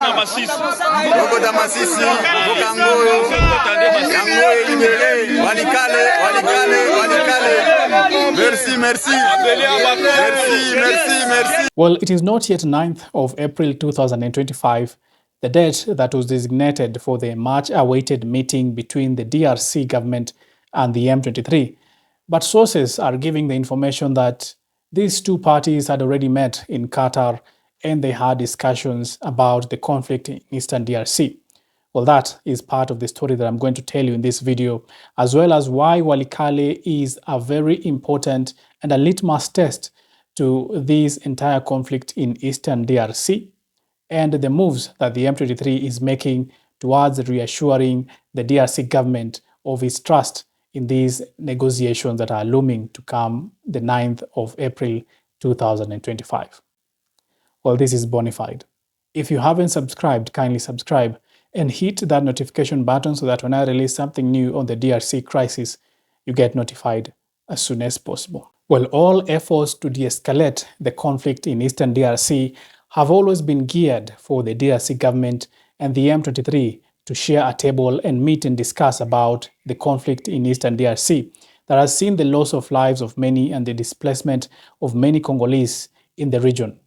Masisi, Bokangoyo, Yangoye libéré, Walikale, Walikale, Walikale. Merci, merci. Merci, merci, merci. Well, it is not yet 9th of April 2025, the date that was designated for the much-awaited meeting between the DRC government and the M23. But sources are giving the information that these two parties had already met in Qatar and they had discussions about the conflict in Eastern DRC. Well, that is part of the story that I'm going to tell you in this video, as well as why Walikale is a very important and a litmus test to this entire conflict in Eastern DRC, and the moves that the M23 is making towards reassuring the DRC government of its trust in these negotiations that are looming to come the 9th of April 2025. Well, this is Bonafide. If you haven't subscribed, kindly subscribe and hit that notification button so that when I release something new on the DRC crisis, you get notified as soon as possible. Well, all efforts to de-escalate the conflict in Eastern DRC have always been geared for the DRC government and the M23 to share a table and meet and discuss about the conflict in Eastern DRC that has seen the loss of lives of many and the displacement of many Congolese in the region.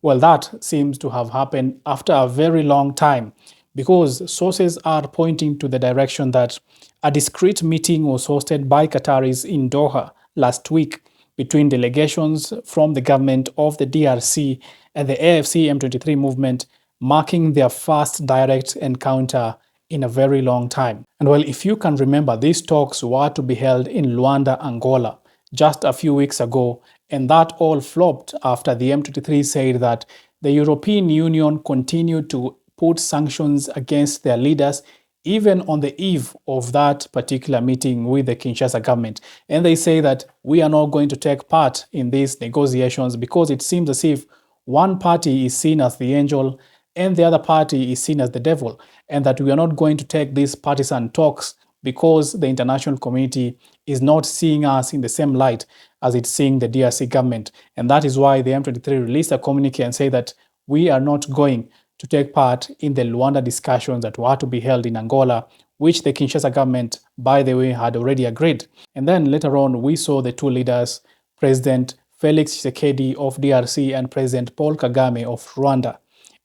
Well, that seems to have happened after a very long time, because sources are pointing to the direction that a discreet meeting was hosted by Qataris in Doha last week between delegations from the government of the DRC and the AFC M23 movement, marking their first direct encounter in a very long time. And well, if you can remember, these talks were to be held in Luanda, Angola, just a few weeks ago, and that all flopped after the M23 said that the European Union continued to put sanctions against their leaders even on the eve of that particular meeting with the Kinshasa government. And they say that we are not going to take part in these negotiations because it seems as if one party is seen as the angel and the other party is seen as the devil, and that we are not going to take these partisan talks because the international community is not seeing us in the same light as it's seeing the DRC government. And that is why the M23 released a communique and say that we are not going to take part in the Luanda discussions that were to be held in Angola, which the Kinshasa government, by the way, had already agreed. And then later on, we saw the two leaders, President Felix Tshisekedi of DRC and President Paul Kagame of Rwanda,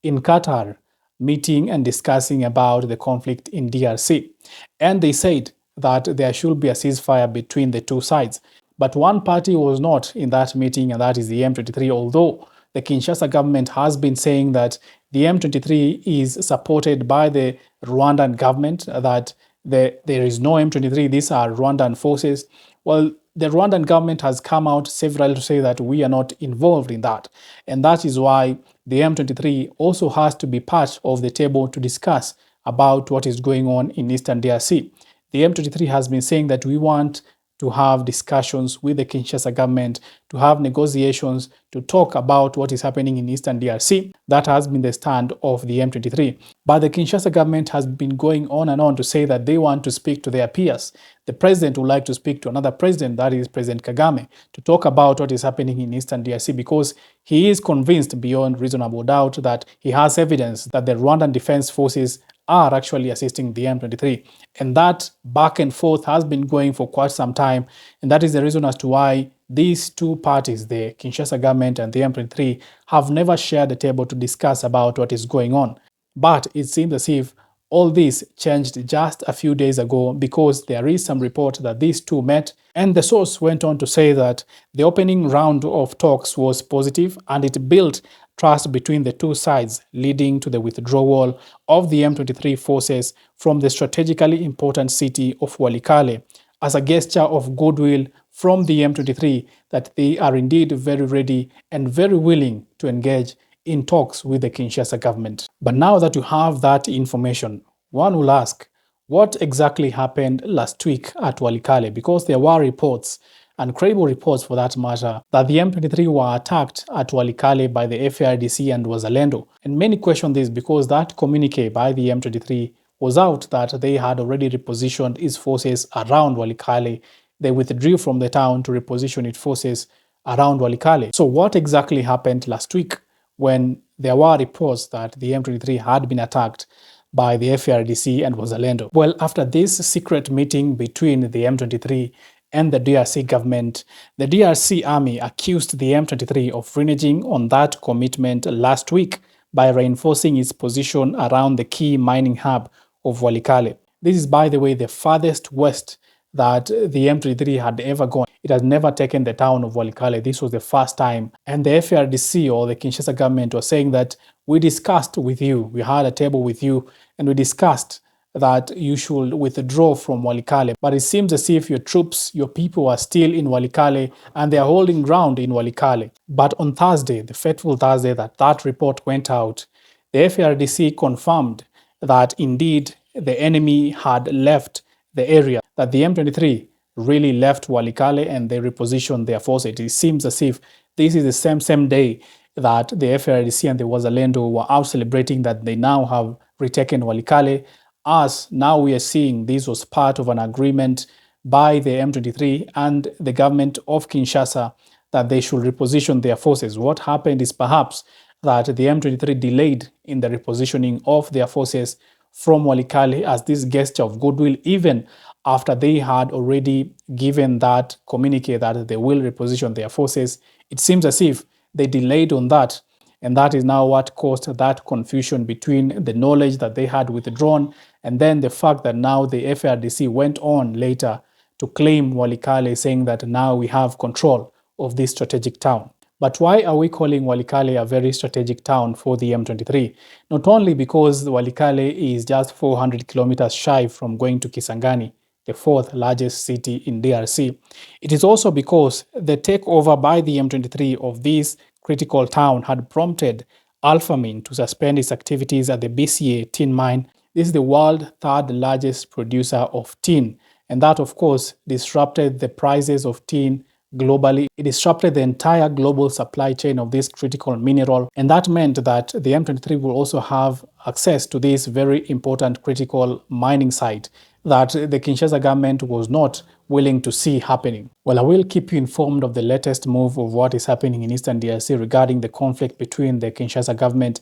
in Qatar, meeting and discussing about the conflict in DRC. And they said that there should be a ceasefire between the two sides. But one party was not in that meeting, and that is the M23, although the Kinshasa government has been saying that the M23 is supported by the Rwandan government, that there is no M23, these are Rwandan forces. Well, the Rwandan government has come out several to say that we are not involved in that. And that is why the M23 also has to be part of the table to discuss about what is going on in Eastern DRC. The M23 has been saying that we want to have discussions with the Kinshasa government, to have negotiations, to talk about what is happening in Eastern DRC. That has been the stand of the M23. But the Kinshasa government has been going on and on to say that they want to speak to their peers. The president would like to speak to another president, that is President Kagame, to talk about what is happening in Eastern DRC, because he is convinced beyond reasonable doubt that he has evidence that the Rwandan Defense Forces are actually assisting the M23. And that back and forth has been going for quite some time. And that is the reason as to why these two parties, the Kinshasa government and the M23, have never shared the table to discuss about what is going on. But it seems as if all this changed just a few days ago, because there is some report that these two met, and the source went on to say that the opening round of talks was positive and it built trust between the two sides, leading to the withdrawal of the M23 forces from the strategically important city of Walikale as a gesture of goodwill from the M23 that they are indeed very ready and very willing to engage in talks with the Kinshasa government. But now that you have that information, one will ask, what exactly happened last week at Walikale? Because there were reports, and credible reports for that matter, that the M23 were attacked at Walikale by the FARDC and Wazalendo. And many question this because that communique by the M23 was out that they had already repositioned its forces around Walikale. They withdrew from the town to reposition its forces around Walikale. So what exactly happened last week? when there were reports that the M23 had been attacked by the FARDC and Wazalendo. Well, after this secret meeting between the M23 and the DRC government, the DRC army accused the M23 of reneging on that commitment last week by reinforcing its position around the key mining hub of Walikale. This is, by the way, the farthest west that the M23 had ever gone. It has never taken the town of Walikale. This was the first time. And the FARDC, or the Kinshasa government, was saying that we discussed with you, we had a table with you, and we discussed that you should withdraw from Walikale. But it seems as if your troops, your people are still in Walikale and they are holding ground in Walikale. But on Thursday, the fateful Thursday that report went out, the FARDC confirmed that indeed the enemy had left the area, that the M23 really left Walikale and they repositioned their forces. It seems as if this is the same day that the FARDC and the Wazalendo were out celebrating that they now have retaken Walikale, as now we are seeing this was part of an agreement by the M23 and the government of Kinshasa that they should reposition their forces. What happened is perhaps that the M23 delayed in the repositioning of their forces from Walikale as this gesture of goodwill, even after they had already given that communique that they will reposition their forces. It seems as if they delayed on that, and that is now what caused that confusion between the knowledge that they had withdrawn and then the fact that now the FARDC went on later to claim Walikale, saying that now we have control of this strategic town. But why are we calling Walikale a very strategic town for the M23? Not only because Walikale is just 400 kilometers shy from going to Kisangani, the fourth largest city in DRC. It is also because the takeover by the M23 of this critical town had prompted Alphamin to suspend its activities at the BCA tin mine. This is the world's third largest producer of tin, and that, of course, disrupted the prices of tin globally. It disrupted the entire global supply chain of this critical mineral, and that meant that the M23 will also have access to this very important critical mining site that the Kinshasa government was not willing to see happening. Well, I will keep you informed of the latest move of what is happening in Eastern DRC regarding the conflict between the Kinshasa government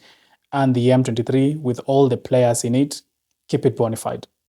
and the M23 with all the players in it. Keep it bona fide.